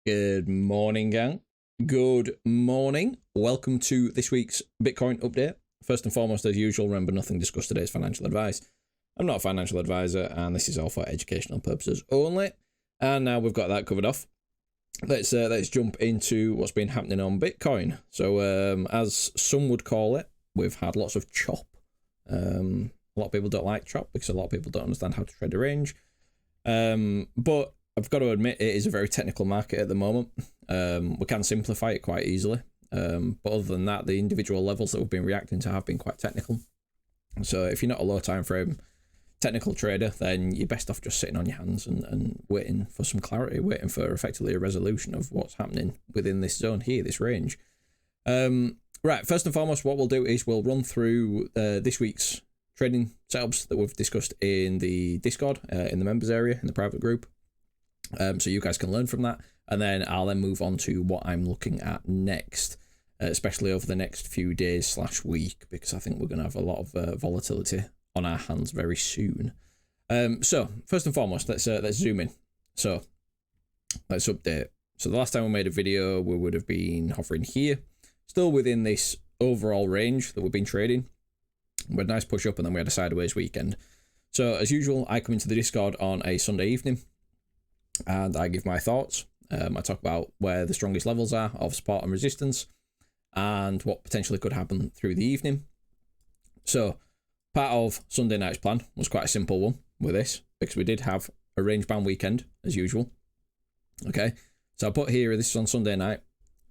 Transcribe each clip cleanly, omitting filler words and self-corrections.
Good morning, gang. Good morning. Welcome to this week's Bitcoin update. First and foremost, as usual, remember nothing discussed today is financial advice. I'm not a financial advisor, and this is all for educational purposes only. And now we've got that covered off. Let's jump into what's been happening on Bitcoin. So, as some would call it, we've had lots of chop. A lot of people don't like chop because a lot of people don't understand how to trade a range. But I've got to admit, it is a very technical market at the moment. We can simplify it quite easily. But other than that, the individual levels that we've been reacting to have been quite technical. So if you're not a low time frame technical trader, then you're best off just sitting on your hands and waiting for some clarity, waiting for effectively a resolution of what's happening within this zone here, this range. Right, first and foremost, what we'll do is we'll run through this week's trading setups that we've discussed in the Discord, in the members area, in the private group. So you guys can learn from that, and then I'll move on to what I'm looking at next, especially over the next few days / week, because I think we're going to have a lot of volatility on our hands very soon. So first and foremost, let's zoom in. So let's update. So the last time we made a video, we would have been hovering here, still within this overall range that we've been trading. We had a nice push up, and then we had a sideways weekend. So as usual, I come into the Discord on a Sunday evening, and I give my thoughts. I talk about where the strongest levels are of support and resistance and what potentially could happen through the evening. So part of Sunday night's plan was quite a simple one with this, because we did have a range bound weekend as usual. Okay, so I put here, this is on Sunday night.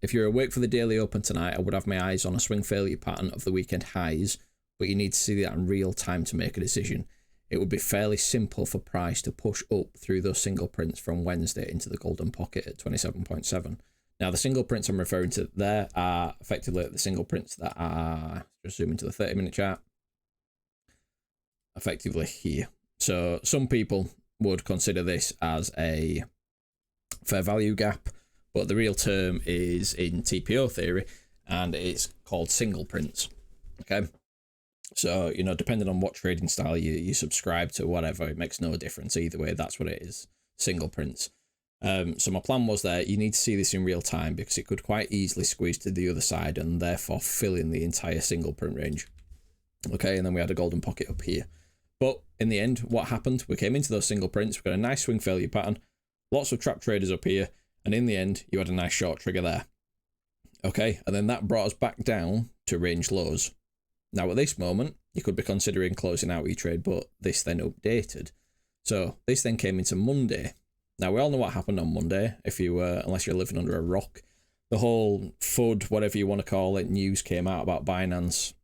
If you're awake for the daily open tonight, I would have my eyes on a swing failure pattern of the weekend highs, but you need to see that in real time to make a decision. It would be fairly simple for price to push up through those single prints from Wednesday into the golden pocket at 27.7. Now, the single prints I'm referring to there are effectively the single prints that are, just zoom into the 30-minute chart, effectively here. So some people would consider this as a fair value gap, but the real term is in TPO theory, and it's called single prints. Okay. So, you know, depending on what trading style you subscribe to, whatever, it makes no difference. Either way, that's what it is, single prints. So my plan was that you need to see this in real time, because it could quite easily squeeze to the other side and therefore fill in the entire single print range. Okay, and then we had a golden pocket up here. But in the end, what happened? We came into those single prints, we got a nice swing failure pattern, lots of trap traders up here, and in the end, you had a nice short trigger there. Okay, and then that brought us back down to range lows. Now, at this moment, you could be considering closing out your trade, but this then updated. So this then came into Monday. Now, we all know what happened on Monday, if you unless you're living under a rock. The whole FUD, whatever you want to call it, news came out about Binance,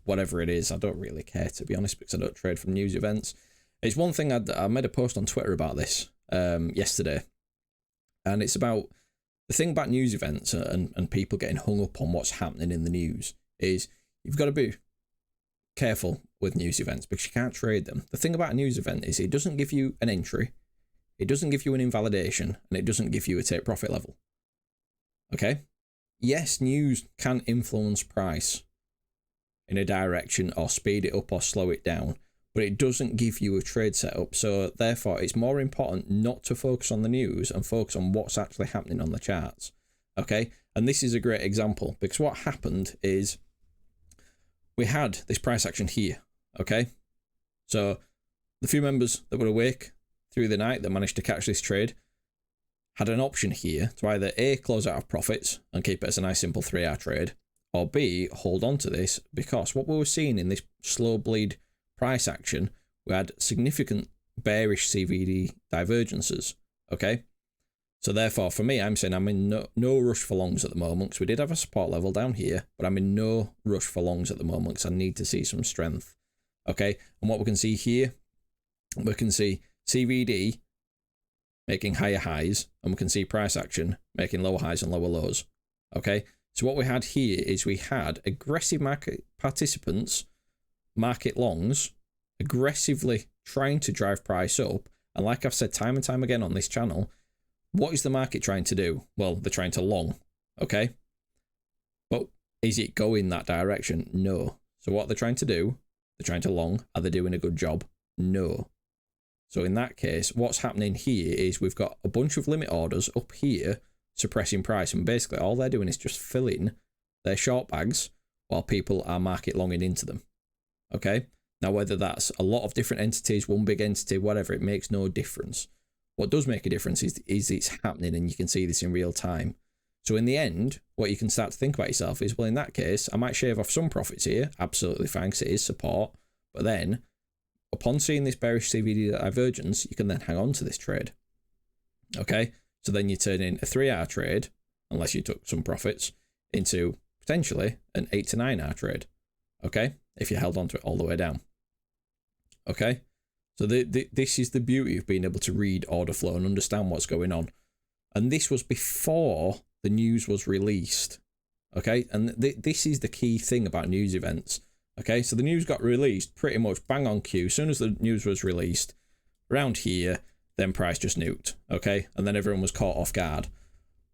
whatever it is. I don't really care, to be honest, because I don't trade from news events. It's one thing, I made a post on Twitter about this yesterday, and it's about the thing about news events and people getting hung up on what's happening in the news is you've got to be careful with news events, because you can't trade them. The thing about a news event is it doesn't give you an entry, it doesn't give you an invalidation, and it doesn't give you a take profit level. Okay? Yes, news can influence price in a direction or speed it up or slow it down, but it doesn't give you a trade setup. So therefore, it's more important not to focus on the news and focus on what's actually happening on the charts. Okay? And this is a great example, because what happened is we had this price action here, okay? So the few members that were awake through the night that managed to catch this trade had an option here to either A, close out of profits and keep it as a nice simple 3-hour trade, or B, hold on to this, because what we were seeing in this slow bleed price action, we had significant bearish CVD divergences, okay? So therefore, for me, I'm saying I'm in no rush for longs at the moment, because we did have a support level down here, but I'm in no rush for longs at the moment, because I need to see some strength. Okay, and what we can see here, we can see CVD making higher highs, and we can see price action making lower highs and lower lows. Okay, so what we had here is we had aggressive market participants, market longs, aggressively trying to drive price up, and like I've said time and time again on this channel, what is the market trying to do? Well, they're trying to long, okay? But is it going that direction? No. So what they're trying to do, they're trying to long. Are they doing a good job? No. So in that case, what's happening here is we've got a bunch of limit orders up here suppressing price, and basically all they're doing is just filling their short bags while people are market longing into them. Okay, now whether that's a lot of different entities, one big entity, whatever, it makes no difference. What does make a difference is it's happening, and you can see this in real time. So in the end, what you can start to think about yourself is, well, in that case, I might shave off some profits here, absolutely fine, because it is support, but then upon seeing this bearish CVD divergence, you can then hang on to this trade. Okay, so then you turn in a 3-hour trade, unless you took some profits, into potentially an 8 to 9 hour trade. Okay, if you held on to it all the way down. Okay, so this is the beauty of being able to read order flow and understand what's going on. And this was before the news was released. Okay, and this is the key thing about news events. Okay, so the news got released pretty much bang on cue. As soon as the news was released, around here, then price just nuked. Okay, and then everyone was caught off guard.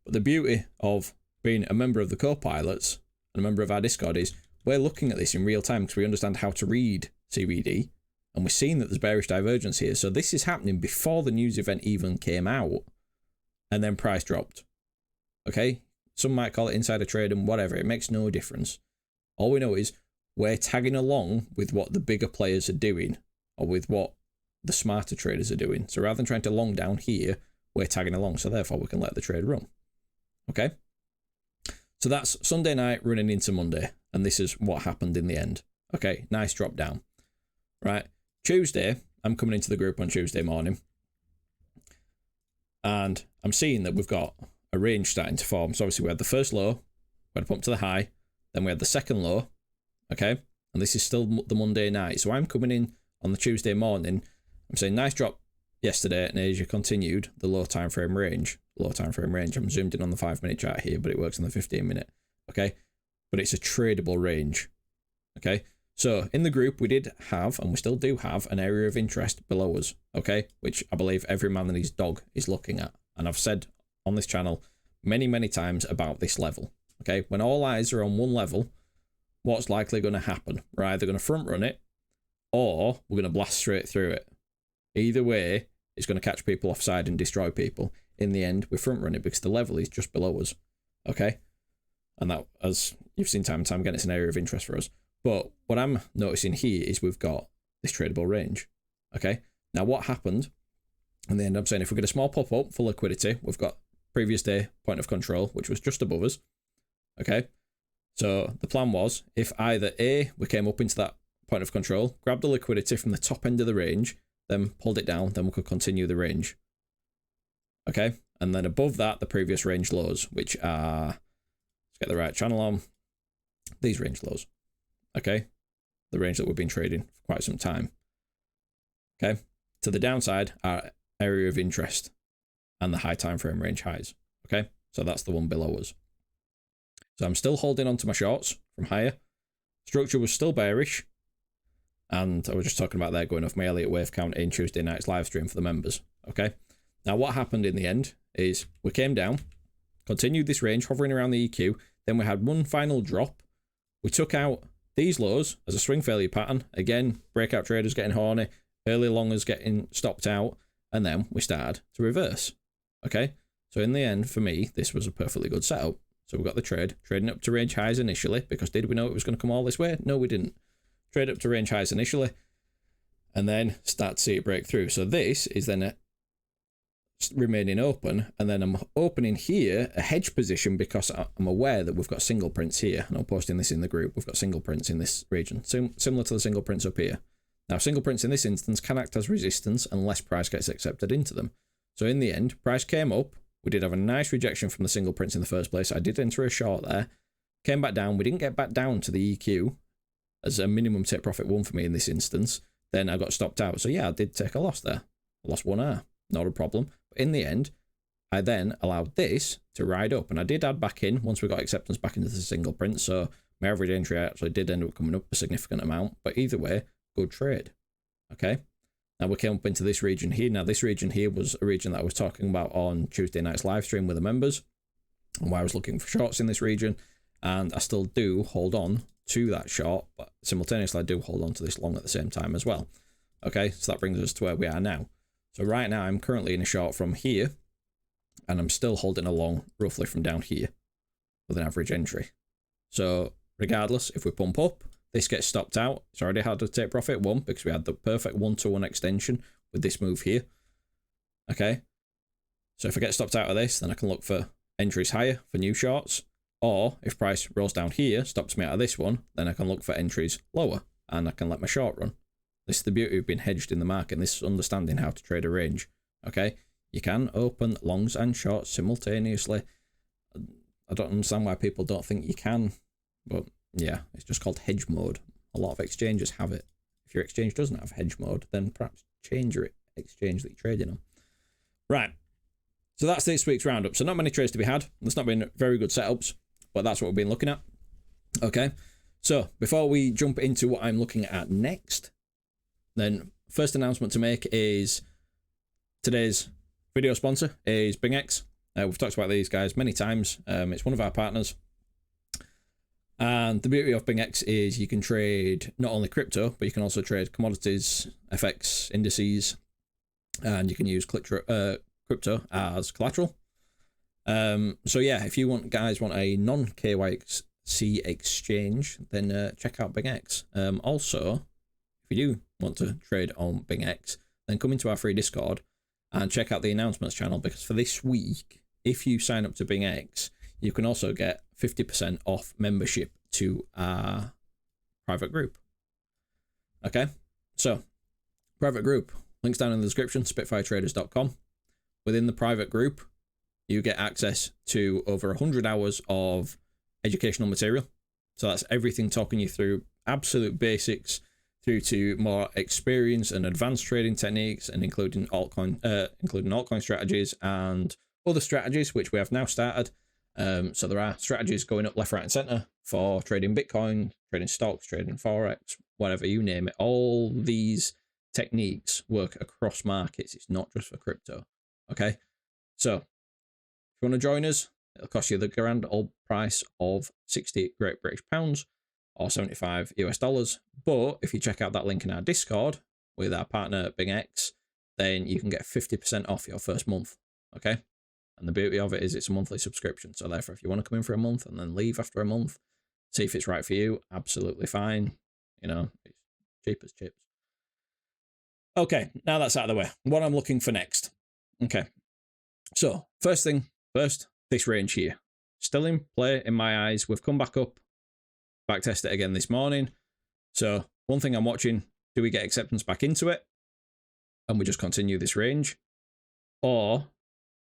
But the beauty of being a member of the co-pilots and a member of our Discord is we're looking at this in real time because we understand how to read CVD, and we're seeing that there's bearish divergence here. So this is happening before the news event even came out, and then price dropped. Okay, some might call it insider trade and whatever, it makes no difference. All we know is we're tagging along with what the bigger players are doing, or with what the smarter traders are doing. So rather than trying to long down here, we're tagging along, so therefore we can let the trade run. Okay, so that's Sunday night running into Monday, and this is what happened in the end. Okay, nice drop down. Right, Tuesday, I'm coming into the group on Tuesday morning, and I'm seeing that we've got a range starting to form. So obviously we had the first low, we had a pump to the high, then we had the second low. Okay, and this is still the Monday night. So I'm coming in on the Tuesday morning, I'm saying nice drop yesterday, and Asia continued the low time frame range. I'm zoomed in on the 5-minute chart here, but it works on the 15-minute. Okay, but it's a tradable range. Okay, so in the group we did have, and we still do have, an area of interest below us. Okay, which I believe every man and his dog is looking at, and I've said on this channel many times about this level. Okay, when all eyes are on one level, what's likely going to happen? We're either going to front run it, or we're going to blast straight through it. Either way, it's going to catch people offside and destroy people. In the end, we front run it because the level is just below us. Okay, and that, as you've seen time and time again, it's an area of interest for us. But what I'm noticing here is we've got this tradable range. Okay, now what happened? And then I'm saying if we get a small pop up for liquidity, we've got previous day point of control, which was just above us. Okay, so the plan was, if either A, we came up into that point of control, grabbed the liquidity from the top end of the range, then pulled it down, then we could continue the range. Okay, and then above that, the previous range lows, which are, let's get the right channel on, these range lows. Okay, the range that we've been trading for quite some time. Okay, to the downside, our area of interest and the high time frame range highs. Okay, so that's the one below us. So I'm still holding on to my shorts from higher. Structure was still bearish, and I was just talking about there going off my Elliott wave count in Tuesday night's live stream for the members. Okay, now what happened in the end is we came down, continued this range hovering around the EQ, then we had one final drop. We took out these lows as a swing failure pattern. Again, breakout traders getting horny, early longers getting stopped out, and then we started to reverse. Okay, so in the end, for me, this was a perfectly good setup. So we got the trade, trading up to range highs initially, because did we know it was going to come all this way? No, we didn't. Trade up to range highs initially, and then start to see it break through. So this is then remaining open, and then I'm opening here a hedge position because I'm aware that we've got single prints here, and I'm posting this in the group. We've got single prints in this region, similar to the single prints up here. Now, single prints in this instance can act as resistance unless price gets accepted into them. So in the end, price came up. We did have a nice rejection from the single prints in the first place. I did enter a short there, came back down. We didn't get back down to the EQ as a minimum take profit one for me in this instance. Then I got stopped out. So yeah, I did take a loss there. I lost 1R, not a problem. But in the end, I then allowed this to ride up, and I did add back in once we got acceptance back into the single print. So my average entry actually did end up coming up a significant amount, but either way, good trade. Okay. Now we came up into this region here. Now this region here was a region that I was talking about on Tuesday night's live stream with the members, and why I was looking for shorts in this region, and I still do hold on to that short, but simultaneously I do hold on to this long at the same time as well. Okay, so that brings us to where we are now. So right now I'm currently in a short from here, and I'm still holding a long roughly from down here with an average entry. So regardless, if we pump up, this gets stopped out. It's already hard to take profit, one, because we had the perfect 1-to-1 extension with this move here. Okay, so if I get stopped out of this, then I can look for entries higher for new shorts, or if price rolls down here, stops me out of this one, then I can look for entries lower, and I can let my short run. This is the beauty of being hedged in the market, and this is understanding how to trade a range. Okay, you can open longs and shorts simultaneously. I don't understand why people don't think you can, but yeah, it's just called hedge mode. A lot of exchanges have it. If your exchange doesn't have hedge mode, then perhaps change your exchange that you're trading on. Right, so that's this week's roundup. So not many trades to be had. There's not been very good setups, but that's what we've been looking at. Okay, so before we jump into what I'm looking at next, then first announcement to make is today's video sponsor is BingX. We've talked about these guys many times. It's one of our partners. And the beauty of BingX is you can trade not only crypto, but you can also trade commodities, FX, indices, and you can use crypto as collateral. So yeah, if you guys want a non-KYC exchange, then check out BingX. Also, if you do want to trade on BingX, then come into our free Discord and check out the announcements channel, because for this week, if you sign up to BingX, you can also get 50% off membership to our private group. Okay, so private group, links down in the description, spitfiretraders.com. Within the private group, you get access to over 100 hours of educational material. So that's everything talking you through absolute basics through to more experienced and advanced trading techniques, and including altcoin strategies and other strategies which we have now started. So there are strategies going up left, right, and center for trading Bitcoin, trading stocks, trading Forex, whatever, you name it. All these techniques work across markets. It's not just for crypto. Okay, so if you want to join us, it'll cost you the grand old price of 60 Great British Pounds or $75 US. But if you check out that link in our Discord with our partner BingX, then you can get 50% off your first month. Okay, and the beauty of it is it's a monthly subscription. So therefore, if you want to come in for a month and then leave after a month, see if it's right for you, absolutely fine. You know, it's cheap as chips. Okay, now that's out of the way. What I'm looking for next. Okay, so first, this range here. Still in play in my eyes. We've come back up, backtest it again this morning. So one thing I'm watching, do we get acceptance back into it? And we just continue this range? Or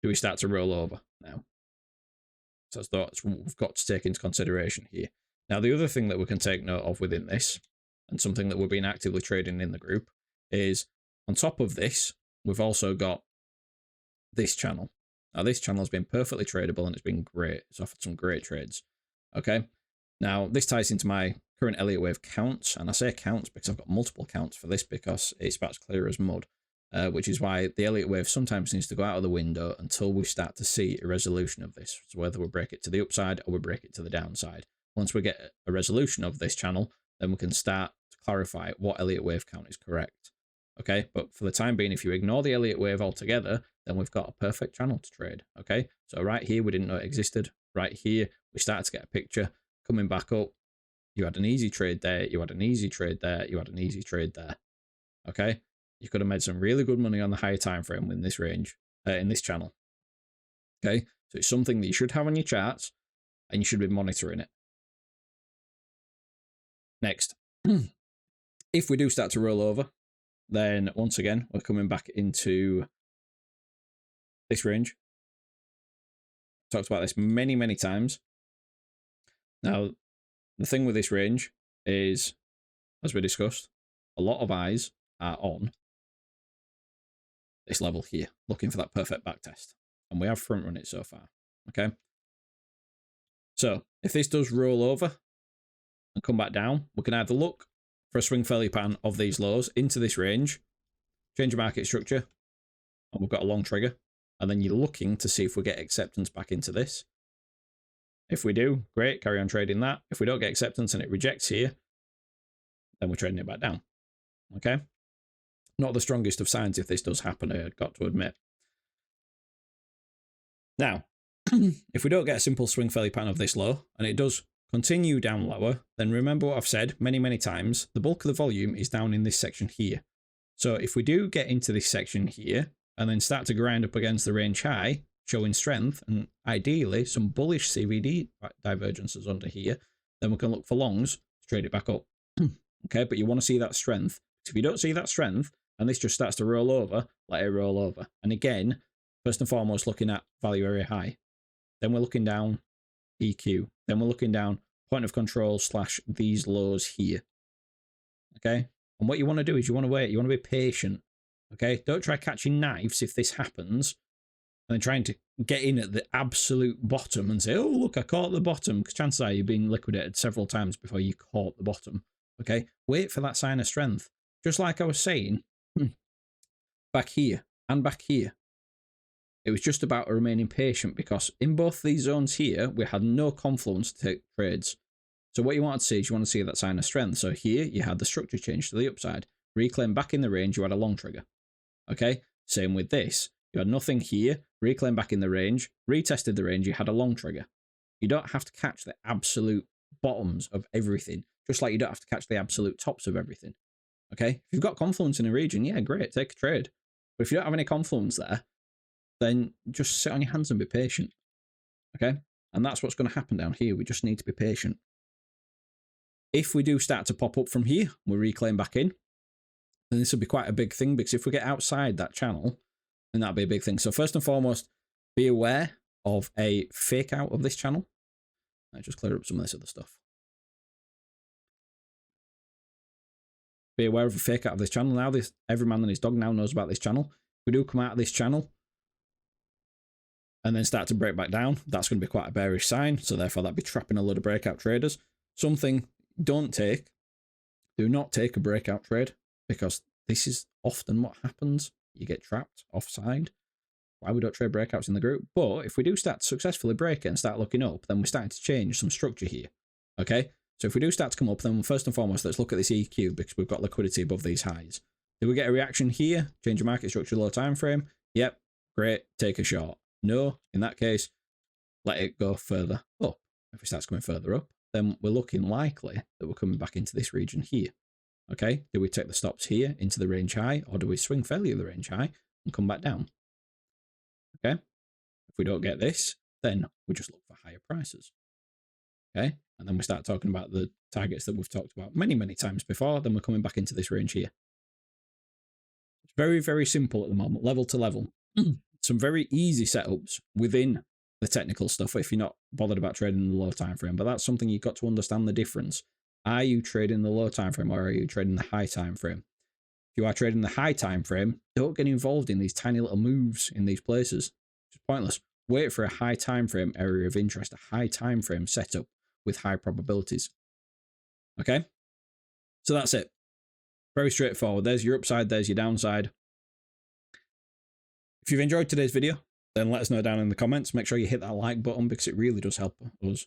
do we start to roll over now? So that's what we've got to take into consideration here. Now, the other thing that we can take note of within this, and something that we've been actively trading in the group, is on top of this, we've also got this channel. Now, this channel has been perfectly tradable and it's been great. It's offered some great trades. Okay. Now, this ties into my current Elliott Wave counts. And I say counts because I've got multiple counts for this because it's about as clear as mud. Which is why the Elliott Wave sometimes needs to go out of the window until we start to see a resolution of this. So whether we break it to the upside or we break it to the downside. Once we get a resolution of this channel, then we can start to clarify what Elliott Wave count is correct. Okay, but for the time being, if you ignore the Elliott Wave altogether, then we've got a perfect channel to trade. Okay, so right here, we didn't know it existed. Right here, we started to get a picture coming back up. You had an easy trade there. You had an easy trade there. You had an easy trade there. Okay, you could have made some really good money on the higher time frame in this range, in this channel. Okay, so it's something that you should have on your charts and you should be monitoring it. Next, if we do start to roll over, then once again, we're coming back into this range. Talked about this many, many times. Now, the thing with this range is, as we discussed, a lot of eyes are on this level here, looking for that perfect backtest. And we have front run it so far. Okay. So if this does roll over and come back down, we can either look for a swing failure pattern of these lows into this range, change the market structure, and we've got a long trigger. And then you're looking to see if we get acceptance back into this. If we do, great, carry on trading that. If we don't get acceptance and it rejects here, then we're trading it back down. Okay. Not the strongest of signs if this does happen, I've got to admit. Now, if we don't get a simple swing failure pattern of this low, and it does continue down lower, then remember what I've said many, many times, the bulk of the volume is down in this section here. So if we do get into this section here, and then start to grind up against the range high, showing strength, and ideally some bullish CVD divergences under here, then we can look for longs to trade it back up. Okay, but you want to see that strength. If you don't see that strength, and this just starts to roll over, let it roll over. And again, first and foremost, looking at value area high. Then we're looking down EQ. Then we're looking down point of control / these lows here. Okay, and what you want to do is you want to wait. You want to be patient. Okay, don't try catching knives if this happens and then trying to get in at the absolute bottom and say, oh, look, I caught the bottom, because chances are you've been liquidated several times before you caught the bottom. Okay, wait for that sign of strength. Just like I was saying, back here and back here, it was just about remaining patient, because in both these zones here, we had no confluence to take trades. So what you want to see is you want to see that sign of strength. So here you had the structure change to the upside. Reclaim back in the range, you had a long trigger. Okay, same with this. You had nothing here, reclaim back in the range, retested the range, you had a long trigger. You don't have to catch the absolute bottoms of everything, just like you don't have to catch the absolute tops of everything. Okay, if you've got confluence in a region, yeah, great, take a trade. But if you don't have any confluence there, then just sit on your hands and be patient. Okay, and that's what's going to happen down here. We just need to be patient. If we do start to pop up from here, we reclaim back in, then this will be quite a big thing, because if we get outside that channel, then that'll be a big thing. So first and foremost, be aware of a fake out of this channel. I'll just clear up some of this other stuff. Be aware of a fake out of this channel. Now every man and his dog now knows about this channel. If we do come out of this channel and then start to break back down, that's going to be quite a bearish sign. So therefore that'd be trapping a load of breakout traders. Something do not take a breakout trade, because this is often what happens. You get trapped offside. Why we don't trade breakouts in the group? But if we do start to successfully break it and start looking up, then we're starting to change some structure here. Okay, so if we do start to come up, then first and foremost, let's look at this EQ, because we've got liquidity above these highs. Did we get a reaction here? Change your market structure, low time frame? Yep, great, take a short. No, in that case, let it go further up. If it starts coming further up, then we're looking likely that we're coming back into this region here. Okay, do we take the stops here into the range high, or do we swing failure the range high and come back down? Okay, if we don't get this, then we just look for higher prices. Okay, and then we start talking about the targets that we've talked about many, many times before, then we're coming back into this range here. It's very, very simple at the moment, level to level. Some very easy setups within the technical stuff if you're not bothered about trading in the low time frame, but that's something you've got to understand the difference. Are you trading the low time frame, or are you trading the high time frame? If you are trading the high time frame, don't get involved in these tiny little moves in these places. It's pointless. Wait for a high time frame area of interest, a high time frame setup with high probabilities. Okay, so that's it. Very straightforward. There's your upside, there's your downside. If you've enjoyed today's video, then let us know down in the comments. Make sure you hit that like button, because it really does help us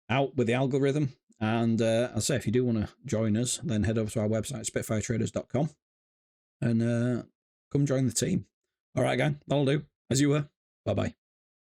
out with the algorithm. And I'll say, if you do want to join us, then head over to our website, spitfiretraders.com, and come join the team. All right, gang, that'll do. As you were. Bye-bye.